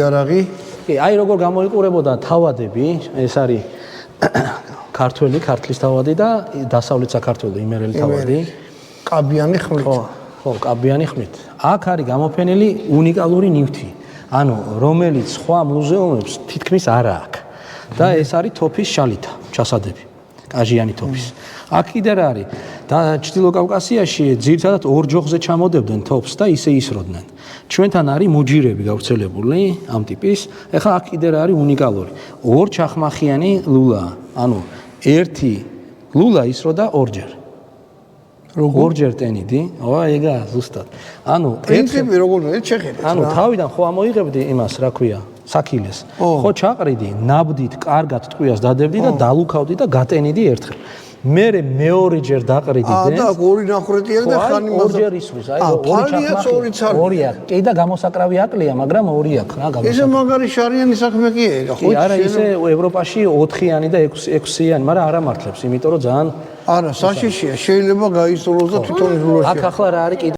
იარაღი კი, აი როგორ გამოიყურებოდა თავადები, ეს არის ქართლის თავადი და დასავლეთ საქართველოს იმერელი თავადი. კაბიანი ხმით. ხო, კაბიანი ხმით. აქ არის გამოფენილი უნიკალური ნივთი. ანუ რომელიც სხვა მუზეუმებს თითქმის არა აქვს. და ეს არის თოფის შალითა, ჩასადები. კაჟიანი თოფის. აქ კიდე რა არის? და ჩრდილო კავკასიაში ძირითადად ორ ჯოხზე ჩამოდებდნენ თოფს და ისე ისროდნენ. ჩვენთან არის მოჯირები გავრცელებული ამ ტიპის. ეხლა აქ კიდე რა არის უნიკალური. ორ ჩახმახიანი ლულა. ანუ ერთი ლულა ისროდა ორჯერ. ორჯერ ტენიდი. ეგა ზუსტად. ანუ პრინციპი როგორია? შეხედეთ. ანუ თავიდან ხო ამოიღებდი იმას, რა ქვია, საქილეს. ხო ჩაყრიდი, ნაბდით, კარგად ტყვიას დადებდი და დალუქავდი და გატენიდი ერთხელ. მერე მეორეჯერ დაყრიდიდან. და ორი ნახრეტია და ხანი ორჯერ ისვრის. აი ორი ჩახმახი. ორია. კი და გამოსაკრავი აკლია, მაგრამ ორი აქვს რა გამოსაკრავი. ესე მაგარი შარიანი საქმე კი ეგა, ხო? არა, ისე ევროპაში 4-იანი და 6-იანი, მაგრამ არ ამართლებს, იმიტომ რომ ძალიან არა, საშიშია, შეიძლება გაისროლოს და თვითონ იზოლაციაში. აქ ახლა რა არის